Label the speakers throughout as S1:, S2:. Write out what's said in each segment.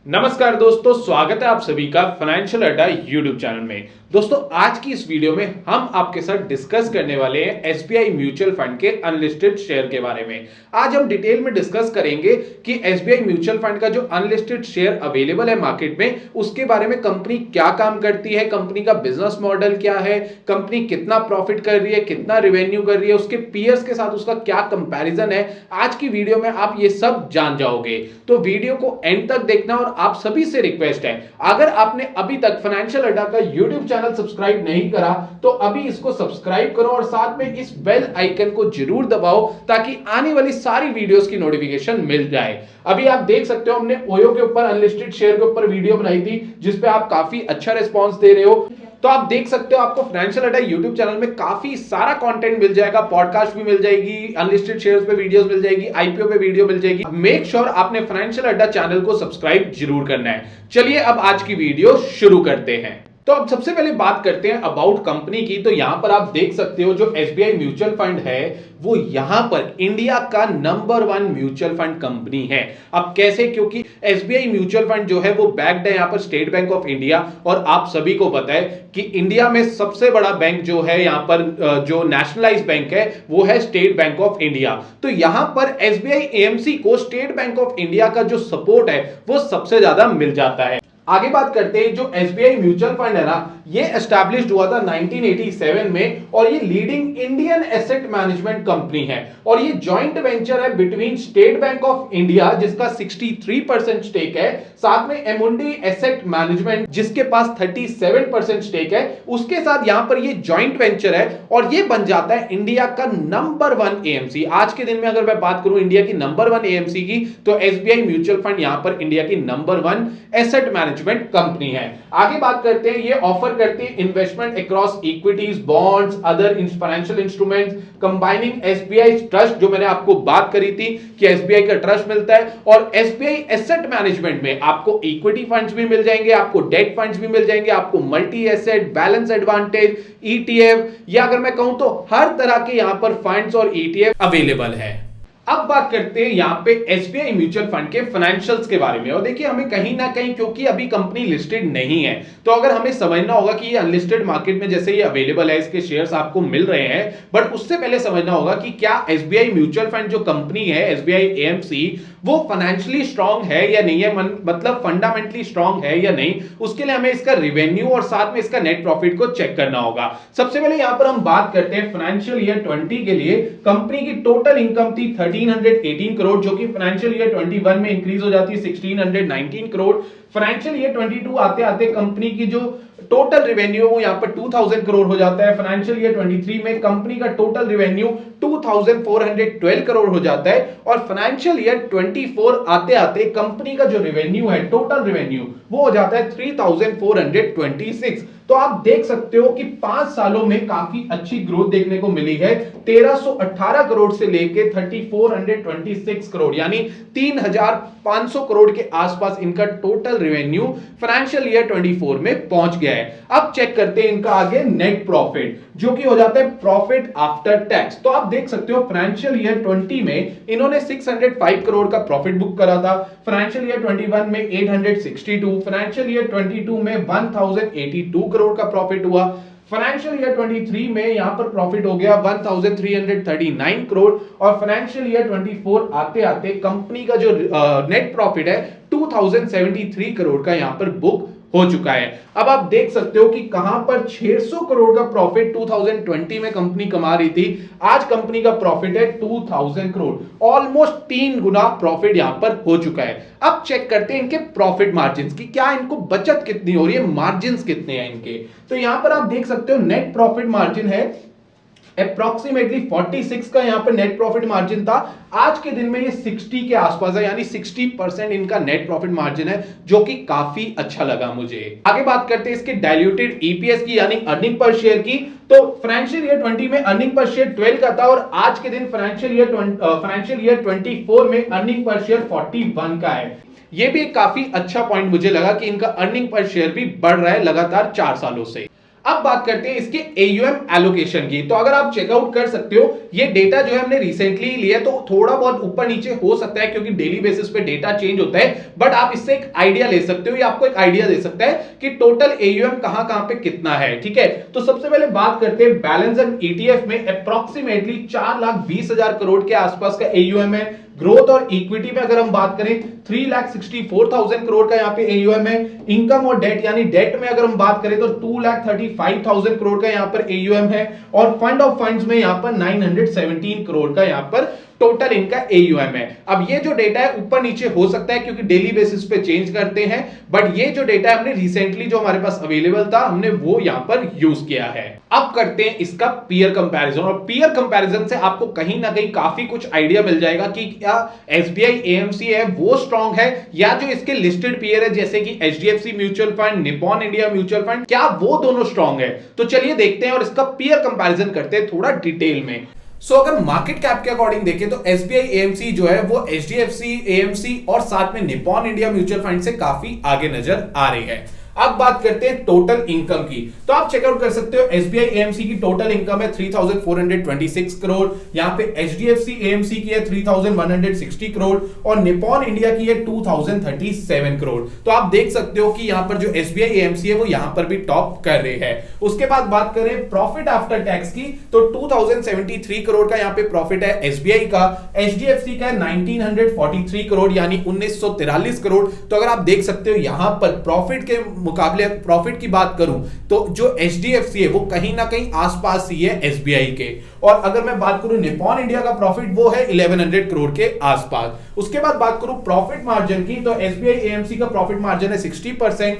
S1: नमस्कार दोस्तों, स्वागत है आप सभी का फाइनेंशियल अड्डा यूट्यूब चैनल में। दोस्तों, आज की इस वीडियो में हम आपके साथ डिस्कस करने वाले हैं एसबीआई म्यूचुअल फंड के अनलिस्टेड शेयर के बारे में। आज हम डिटेल में डिस्कस करेंगे कि एसबीआई म्यूचुअल फंड का जो अनलिस्टेड शेयर अवेलेबल है मार्केट में, उसके बारे में कंपनी क्या काम करती है, कंपनी का बिजनेस मॉडल क्या है, कंपनी कितना प्रॉफिट कर रही है, कितना रेवेन्यू कर रही है, उसके पीयर्स के साथ उसका क्या कंपैरिजन है। आज की वीडियो में आप ये सब जान जाओगे, तो वीडियो को एंड तक देखना। और आप सभी से रिक्वेस्ट है, अगर आपने अभी तक फाइनेंशियल अड्डा का यूट्यूब चैनल सब्सक्राइब नहीं करा तो अभी इसको सब्सक्राइब करो और साथ में इस बेल आइकन को जरूर दबाओ ताकि आने वाली सारी वीडियोस की नोटिफिकेशन मिल जाए। अभी आप देख सकते हो, हमने ओयो के ऊपर अनलिस्टेड शेयर के ऊपर वीडियो बनाई थी जिसपे आप काफी अच्छा रिस्पॉन्स दे रहे हो। तो आप देख सकते हो, आपको फाइनेंशियल अड्डा यूट्यूब चैनल में काफी सारा कंटेंट मिल जाएगा, पॉडकास्ट भी मिल जाएगी, अनलिस्टेड शेयर्स पे वीडियोस मिल जाएगी, आईपीओ पे वीडियो मिल जाएगी। मेक श्योर आपने फाइनेंशियल अड्डा चैनल को सब्सक्राइब जरूर करना है। चलिए अब आज की वीडियो शुरू करते हैं। तो अब सबसे पहले बात करते हैं अबाउट कंपनी की। तो यहां पर आप देख सकते हो, जो एसबीआई म्यूचुअल फंड है वो यहां पर इंडिया का नंबर 1 म्यूचुअल फंड कंपनी है। अब कैसे? क्योंकि एसबीआई म्यूचुअल फंड जो है वो बैक्ड है यहां पर स्टेट बैंक ऑफ इंडिया, और आप सभी को पता है कि इंडिया में सबसे बड़ा बैंक जो है यहां पर जो नेशनलाइज बैंक है वो है स्टेट बैंक ऑफ इंडिया। तो यहां पर एसबीआई एएमसी को स्टेट बैंक ऑफ इंडिया का जो सपोर्ट है वो सबसे ज्यादा मिल जाता है। आगे बात करते हैं, जो एसबीआई म्यूचुअल फंड है ना, ये एस्टैब्लिश्ड हुआ था 1987 में, और ये leading Indian asset management company है। और ये जॉइंट वेंचर है between state bank of India जिसका 63% स्टेक है, साथ में एमुंडी एसेट मैनेजमेंट जिसके पास 37% स्टेक है, उसके साथ यहां पर ये जॉइंट वेंचर है और ये बन जाता है इंडिया का नंबर 1 एएमसी। आज के दिन में अगर मैं बात करूं इंडिया की नंबर 1 एएमसी की, तो एसबीआई म्यूचुअल फंड यहां पर इंडिया की नंबर 1 एसेट मैनेजमेंट कंपनी है। आगे बात करते हैं, ये ऑफर करती है investment across equities, bonds, other financial instruments, combining SBI trust, जो मैंने आपको बात करी थी कि एसबीआई का ट्रस्ट मिलता है, और एसबीआई एसेट मैनेजमेंट में आपको इक्विटी फंड्स भी मिल जाएंगे, आपको डेट फंड्स भी मिल जाएंगे, आपको multi asset, balance advantage, ETF, या अगर मैं कहूं तो हर तरह के यहां पर फंड्स और ईटीएफ अवेलेबल है। अब बात करते हैं यहां पे एसबीआई म्यूचुअल फंड के फाइनेंशियल्स के बारे में। और देखिए, हमें कहीं ना कहीं, क्योंकि अभी कंपनी लिस्टेड नहीं है, तो अगर हमें समझना होगा कि ये अनलिस्टेड मार्केट में जैसे ये अवेलेबल है, इसके शेयर्स आपको मिल रहे हैं, बट उससे पहले समझना होगा कि क्या एसबीआई म्यूचुअल फंड जो कंपनी है एसबीआई एएमसी, वो फाइनेंशियली स्ट्रांग है या नहीं है, मतलब फंडामेंटली स्ट्रांग है या नहीं। उसके लिए हमें इसका रेवेन्यू और साथ में इसका नेट प्रॉफिट को चेक करना होगा। सबसे पहले यहां पर हम बात करते हैं फाइनेंशियल ईयर 20 के लिए कंपनी की टोटल इनकम थी 1318 करोड़, जो कि फाइनेंशियल ईयर 21 में इंक्रीज हो जाती है 1619 करोड़। फाइनेंशियल ईयर 22 आते आते कंपनी की जो टोटल रेवेन्यू वो यहां पर 2000 करोड़ हो जाता है। फाइनेंशियल ईयर 23 में कंपनी का टोटल रेवेन्यू 2412 करोड़ हो जाता है, और फाइनेंशियल ईयर 24 आते आते कंपनी का जो रेवेन्यू है, टोटल रेवेन्यू, वो हो जाता है 3426। तो आप देख सकते हो कि 5 सालों में काफी अच्छी ग्रोथ देखने को मिली है। 1318 करोड़ से लेके 3426 करोड़, यानी 3500 करोड़ के आसपास इनका टोटल रेवेन्यू फाइनेंशियल ईयर 24 में पहुंच गया है। अब चेक करते हैं इनका आगे नेट प्रॉफिट, जो कि हो जाता है प्रॉफिट आफ्टर टैक्स। तो आप देख सकते हो फाइनेंशियल ईयर 20 में इन्होंने 605 करोड़ का प्रॉफिट बुक करा था, फाइनेंशियल ईयर 21 में 862, फाइनेंशियल ईयर 22 में 1082 करोड़ का प्रॉफिट हुआ, फाइनेंशियल ईयर 23 में यहां पर प्रॉफिट हो गया 1339 करोड़, और फाइनेंशियल ईयर 24 आते आते कंपनी का जो नेट प्रॉफिट है 2073 करोड़ का यहां पर बुक हो चुका है। अब आप देख सकते हो कि कहां पर 600 करोड़ का प्रॉफिट 2020 में कंपनी कमा रही थी, आज कंपनी का प्रॉफिट है 2000 करोड़, ऑलमोस्ट 3 गुना प्रॉफिट यहां पर हो चुका है। अब चेक करते हैं इनके प्रॉफिट मार्जिन्स की, क्या इनको बचत कितनी हो रही है, मार्जिन्स कितने हैं इनके। तो यहां पर आप देख सकते हो नेट प्रॉफिट मार्जिन है अप्रॉक्सीमेटली 46 का यहां पर नेट प्रॉफिट मार्जिन था, आज के दिन में ये 60 के आसपास है, यानी 60% इनका नेट प्रॉफिट मार्जिन है, जो कि काफी अच्छा लगा मुझे। आगे बात करते हैं इसके डाइल्यूटेड ईपीएस की, यानी अर्निंग पर शेयर की। तो फाइनेंशियल ईयर 20 में अर्निंग पर शेयर 12 का था, और आज के दिन फाइनेंशियल ईयर 24 में अर्निंग पर शेयर 41 का है। ये भी एक काफी अच्छा पॉइंट मुझे लगा कि इनका अर्निंग पर शेयर भी बढ़ रहा है लगातार 4 सालों से। अब बात करते हैं इसके AUM एलोकेशन की। तो अगर आप चेकआउट कर सकते हो, ये डेटा जो है हमने रिसेंटली लिया, तो थोड़ा बहुत ऊपर नीचे हो सकता है क्योंकि डेली बेसिस पे डेटा चेंज होता है, बट आप इससे एक आइडिया ले सकते हो, ये आपको एक आइडिया दे सकता है कि टोटल AUM कहां पे कितना है। ठीक है, तो सबसे पहले बात करते हैं बैलेंस एंड ETF में अप्रोक्सीमेटली 4,20,000 करोड़ के आसपास का AUM है। ग्रोथ और इक्विटी में अगर हम बात करें 3,64,000 करोड़ का यहाँ पे AUM है। इनकम और डेट यानी डेट में अगर हम बात करें तो 2,35,000 करोड़ का यहाँ पर AUM है। और फंड ऑफ फंड्स में यहाँ पर 917 करोड़ का यहाँ पर टोटल इनका AUM है। अब ये जो डेटा है ऊपर नीचे हो सकता है क्योंकि डेली बेसिस पे चेंज करते हैं, बट ये जो डेटा हमने रिसेंटली जो हमारे पास अवेलेबल था हमने वो यहां पर यूज किया है। अब करते हैं इसका पीयर कंपैरिजन, और पीयर कंपैरिजन से आपको कहीं ना कहीं काफी कुछ आइडिया मिल जाएगा कि क्या SBI AMC है वो स्ट्रांग है, या जो इसके लिस्टेड पीयर है जैसे कि HDFC mutual fund, Nippon India mutual fund, क्या वो दोनों स्ट्रांग है। तो चलिए देखते हैं और इसका पीयर कंपैरिजन करते हैं थोड़ा डिटेल में। अगर मार्केट कैप के अकॉर्डिंग देखें तो SBI AMC जो है वो HDFC AMC और साथ में निप्पॉन इंडिया म्यूचुअल फंड से काफी आगे नजर आ रही है। अब बात करते हैं टोटल इनकम की। तो आप चेकआउट कर सकते हो SBI AMC की टोटल इनकम है 3,426 करोड़, यहाँ पे HDFC AMC की है 3,160 करोड़ और निप्पॉन इंडिया की है 2,037 करोड़। तो आप देख सकते हो कि यहाँ पर जो SBI AMC है वो यहाँ पर भी टॉप कर रहे हैं। उसके बाद बात करें प्रॉफिट आफ्टर टैक्स की तो 2,073 करोड़ का यहाँ पे प्रॉफिट है SBI का, HDFC का 1,943 करोड़ यानी 1,943 करोड़। तो अगर आप देख सकते हो यहाँ पर प्रॉफिट के मुकाबले प्रॉफिट की बात करूं तो जो HDFC है वो कहीं ना कहीं आसपास ही है SBI के। और अगर मैं बात करूं निप्पॉन इंडिया का प्रॉफिट वो है 1100 करोड़ के आसपास। उसके बाद बात करूं प्रॉफिट मार्जिन की तो SBI AMC का प्रॉफिट मार्जिन है 60%,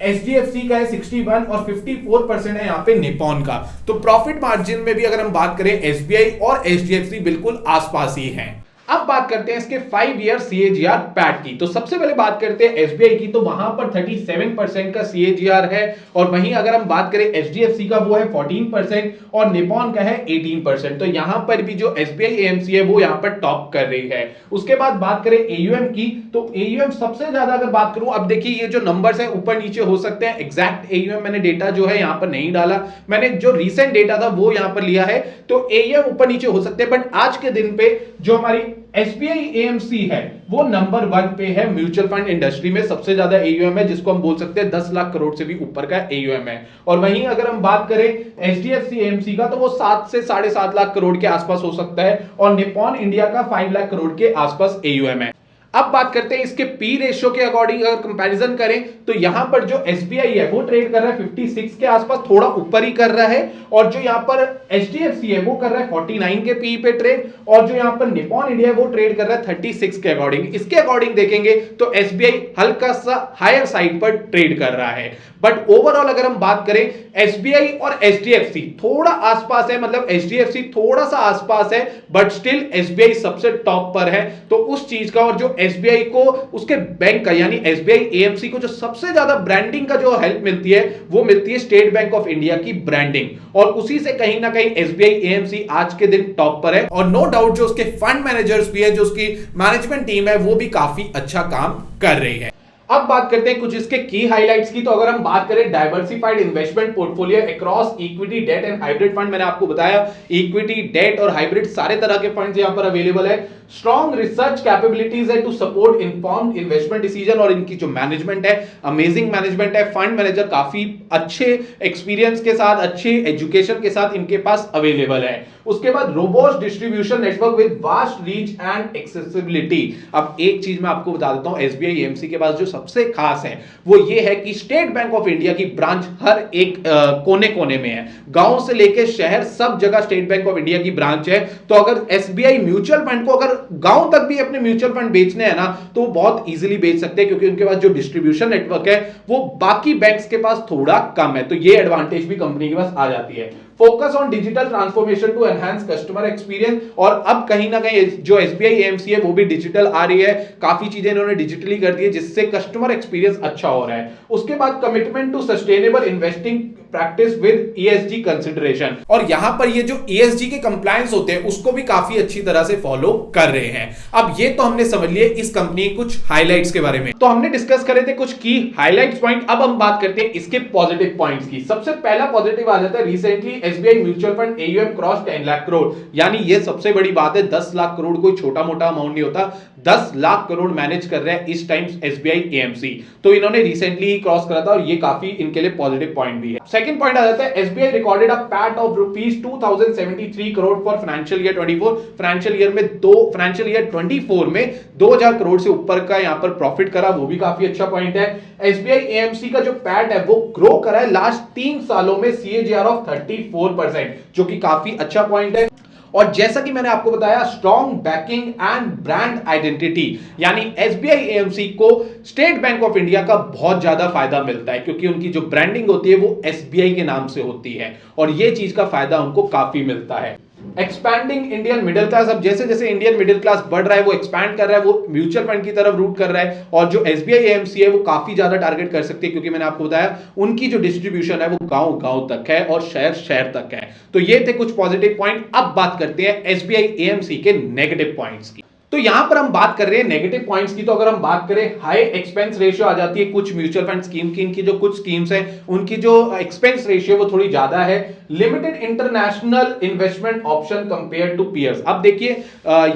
S1: HDFC का है 61 और 54% है यहाँ पे निप्पॉन का। तो प्रॉफिट मार्जिन में भी अगर हम बात करें SBI और HDFC बिल्कुल आसपास ही हैं। अब बात करते हैं इसके 5 ईयर CAGR पैट की। तो सबसे पहले बात करते हैं SBI की, तो वहां पर 37% का CAGR है, और वहीं अगर हम बात करें HDFC का वो है 14% और निप्पॉन का है 18%। तो यहां पर भी जो SBI AMC है वो यहां पर टॉप कर रही है। उसके बाद बात करें AUM की, तो AUM सबसे ज्यादा अगर बात करूं, अब देखिए ये जो नंबर्स है ऊपर नीचे हो सकते हैं, एग्जैक्ट AUM मैंने डेटा जो है यहां पर नहीं डाला, मैंने जो रिसेंट डेटा था वो यहां पर लिया है। तो AUM ऊपर नीचे हो सकते हैं, बट आज के दिन पे जो हमारी SBI AMC है वो नंबर 1 पे है म्यूचुअल फंड इंडस्ट्री में, सबसे ज्यादा AUM है जिसको हम बोल सकते हैं 10 लाख करोड़ से भी ऊपर का AUM है। और वहीं अगर हम बात करें HDFC AMC का तो वो 7 से 7.5 लाख करोड़ के आसपास हो सकता है, और निप्पॉन इंडिया का 5 लाख करोड़ के आसपास AUM है। अब बात करते हैं इसके पी रेशियो के अकॉर्डिंग अगर कंपैरिजन करें तो यहां पर जो SBI है वो ट्रेड कर रहा है 56 के आसपास, थोड़ा ऊपर ही कर रहा है, और जो यहां पर HDFC है वो कर रहा है 49 के पी पे ट्रेड, और जो यहां पर निप्पॉन इंडिया है वो ट्रेड कर रहा है 36 के अकॉर्डिंग। इसके अकॉर्डिंग देखेंगे तो SBI हल्का सा हायर साइड पर ट्रेड कर रहा है, बट ओवरऑल अगर हम बात करें SBI और HDFC थोड़ा आसपास है, मतलब HDFC थोड़ा सा आसपास है, बट स्टिल SBI सबसे टॉप पर है। तो उस चीज का, और जो SBI को उसके बैंक का यानी SBI AMC को जो सबसे ज्यादा ब्रांडिंग का जो हेल्प मिलती है वो मिलती है स्टेट बैंक ऑफ इंडिया की ब्रांडिंग, और उसी से कहीं ना कहीं SBI AMC आज के दिन टॉप पर है। और नो डाउट जो उसके फंड मैनेजर्स भी है, जो उसकी मैनेजमेंट टीम है वो भी काफी अच्छा काम कर रही है। अब बात करते हैं कुछ इसके की हाइलाइट्स की। तो अगर हम बात करें diversified investment portfolio across equity, debt and hybrid fund, मैंने आपको बताया इक्विटी, डेट और हाइब्रिड सारे तरह के फंड्स यहां पर अवेलेबल है। स्ट्रॉन्ग रिसर्च कैपेबिलिटीज है to support informed investment decision, और इनकी जो मैनेजमेंट है अमेजिंग मैनेजमेंट है। फंड मैनेजर काफी अच्छे एक्सपीरियंस के साथ, अच्छे एजुकेशन के साथ इनके पास अवेलेबल है। उसके बाद robust distribution network with vast reach and accessibility. अब एक चीज मैं आपको बता देता हूं, SBI AMC के पास जो सबसे खास है वो ये है कि स्टेट बैंक ऑफ इंडिया की ब्रांच हर एक कोने कोने में है, गांव से लेकर शहर सब जगह स्टेट बैंक ऑफ इंडिया की ब्रांच है। तो अगर SBI म्यूचुअल फंड को अगर गांव तक भी अपने म्यूचुअल फंड बेचने हैं ना तो वो बहुत इजीली बेच सकते हैं, क्योंकि उनके पास जो डिस्ट्रीब्यूशन नेटवर्क है वो बाकी बैंक्स के पास थोड़ा कम है। तो ये एडवांटेज भी कंपनी के पास आ जाती है। Focus on digital transformation to enhance customer experience, और अब कहीं ना कहीं जो SBI AMC है वो भी डिजिटल आ रही है, काफी चीजें इन्होंने डिजिटली कर दी है जिससे कस्टमर एक्सपीरियंस अच्छा हो रहा है। उसके बाद commitment to sustainable investing practice with ESG consideration. और यहां पर ये जो ESG के कंप्लायंस होते हैं उसको भी काफी अच्छी तरह से फॉलो कर रहे हैं। अब ये तो हमने समझ लिए इस कंपनी के कुछ हाइलाइट्स के बारे में, तो हमने डिस्कस करे थे कुछ की हाइलाइट्स पॉइंट। अब हम बात करते हैं इसके पॉजिटिव पॉइंट्स की। सबसे पहला पॉजिटिव आ जाता है recently SBI mutual fund AUM cross 10 lakh crore, यानी ये सबसे बड़ी बात है। 10 लाख करोड़ कोई छोटा मोटा अमाउंट नहीं होता, 10 लाख करोड़ मैनेज कर रहे हैं इस टाइम SBI AMC, तो इन्होंने रिसेंटली ही क्रॉस करा था और ये काफी इनके लिए पॉजिटिव पॉइंट भी है। सेकंड पॉइंट आ जाता है SBI recorded a PAT of ₹2073 crore for financial year 24। Financial year 24 में 2000 करोड़ से ऊपर का यहां पर प्रॉफिट करा, वो भी काफी अच्छा पॉइंट है। SBI AMC का जो पैट है वो ग्रो करा है लास्ट 3 सालों में CAGR ऑफ 34%, जो कि काफी अच्छा पॉइंट है। और जैसा कि मैंने आपको बताया, strong backing and brand identity, यानी SBI AMC को स्टेट बैंक ऑफ इंडिया का बहुत ज्यादा फायदा मिलता है, क्योंकि उनकी जो ब्रांडिंग होती है वो SBI के नाम से होती है और ये चीज का फायदा उनको काफी मिलता है। एक्सपैंडिंग इंडियन मिडिल क्लास, अब जैसे जैसे इंडियन मिडिल क्लास बढ़ रहा है, वो एक्सपैंड कर रहा है, वो म्यूचुअल फंड की तरफ रूट कर रहा है, और जो SBI AMC है वो काफी ज्यादा टारगेट कर सकती है, क्योंकि मैंने आपको बताया उनकी जो डिस्ट्रीब्यूशन है वो गांव गांव तक है और शहर शहर तक है। तो ये थे कुछ पॉजिटिव पॉइंट। अब बात करते हैं SBI AMC के नेगेटिव पॉइंट्स की। तो यहां पर हम बात कर रहे हैं नेगेटिव पॉइंट्स की। तो अगर हम बात करें, हाई एक्सपेंस रेशियो आ जाती है कुछ म्यूचुअल फंड स्कीम की। इनकी जो कुछ स्कीम्स हैं उनकी जो एक्सपेंस रेशियो वो थोड़ी ज्यादा है। Limited international investment option compare to peers. अब देखिए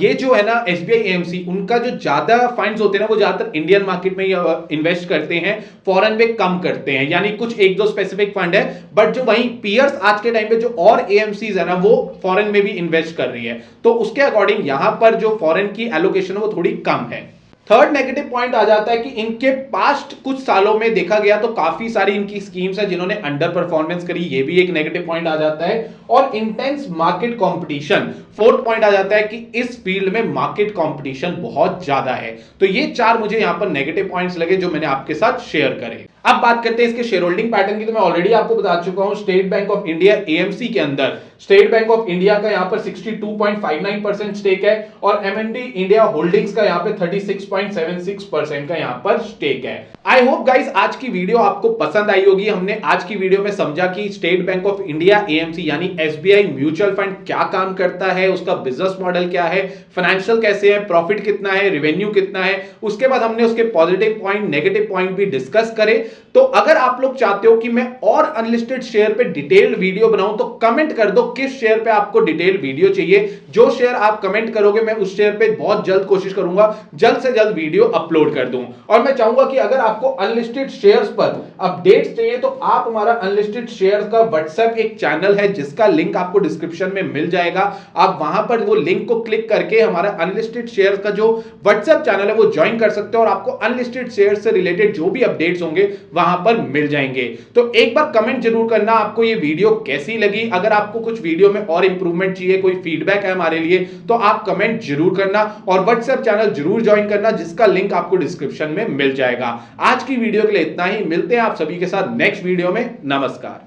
S1: ये जो है ना SBI AMC, उनका जो ज्यादा फंड्स होते हैं ना वो ज्यादातर इंडियन मार्केट में इन्वेस्ट करते हैं, फॉरेन में कम करते हैं, यानी कुछ एक दो स्पेसिफिक फंड है। बट जो वहीं पीयर्स आज के टाइम पे जो और AMCs है ना वो फॉरेन में भी इन्वेस्ट कर रही है, तो उसके अकॉर्डिंग यहां पर जो फॉरेन की एलोकेशन है वो थोड़ी कम है। थर्ड नेगेटिव पॉइंट आ जाता है कि इनके पास्ट कुछ सालों में देखा गया तो काफी सारी इनकी स्कीम्स है जिन्होंने अंडर परफॉर्मेंस करी, ये भी एक नेगेटिव पॉइंट आ जाता है। और intense market competition, fourth point आ जाता है कि इस फील्ड में मार्केट कंपटीशन बहुत ज्यादा है। तो ये चार मुझे यहां पर नेगेटिव पॉइंट्स लगे जो मैंने आपके साथ शेयर करे। अब बात करते हैं इसके शेयर होल्डिंग पैटर्न की। तो मैं ऑलरेडी आपको बता चुका हूं, state bank of India AMC के अंदर स्टेट बैंक ऑफ इंडिया का यहां पर 62.59% स्टेक है और M&D इंडिया होल्डिंग्स का यहां पे 36.76% का यहां पर स्टेक है। आई होप गाइस आज की वीडियो आपको पसंद आई होगी। हमने आज की वीडियो में समझा कि state bank of India AMC यानी SBI म्यूचुअल फंड क्या काम करता है, उसका बिजनेस मॉडल क्या है, फाइनेंशियल कैसे है, प्रॉफिट कितना है, रेवेन्यू कितना है। उसके बाद हमने उसके पॉजिटिव पॉइंट, नेगेटिव पॉइंट भी डिस्कस करे। तो अगर आप लोग चाहते हो कि मैं और अनलिस्टेड शेयर पे डिटेल्ड वीडियो बनाऊं तो कमेंट कर दो किस शेयर पे आपको डिटेल्ड वीडियो चाहिए। जो शेयर आप कमेंट करोगे मैं उस शेयर पे बहुत जल्द कोशिश करूंगा जल्द से जल्द वीडियो अपलोड कर दूं। और मैं चाहूंगा कि अगर आपको अनलिस्टेड शेयर्स पर अपडेट्स चाहिए तो आप हमारा अनलिस्टेड शेयर्स का व्हाट्सएप एक चैनल है जिसका लिंक आपको डिस्क्रिप्शन में मिल जाएगा। आप वहां पर वो लिंक को क्लिक करके हमारा अनलिस्टेड शेयर्स का जो व्हाट्सएप चैनल है वो ज्वाइन कर सकते हो और आपको अनलिस्टेड शेयर्स से रिलेटेड जो भी अपडेट्स होंगे वहां पर मिल जाएंगे। तो एक बार कमेंट जरूर करना आपको ये वीडियो कैसी लगी। अगर आपको कुछ वीडियो में और इंप्रूवमेंट चाहिए, कोई फीडबैक है हमारे लिए, तो आप कमेंट जरूर करना और व्हाट्सएप चैनल जरूर ज्वाइन करना जिसका लिंक आपको डिस्क्रिप्शन में मिल जाएगा। आज की वीडियो के लिए इतना ही, मिलते हैं आप सभी के साथ नेक्स्ट वीडियो में। नमस्कार।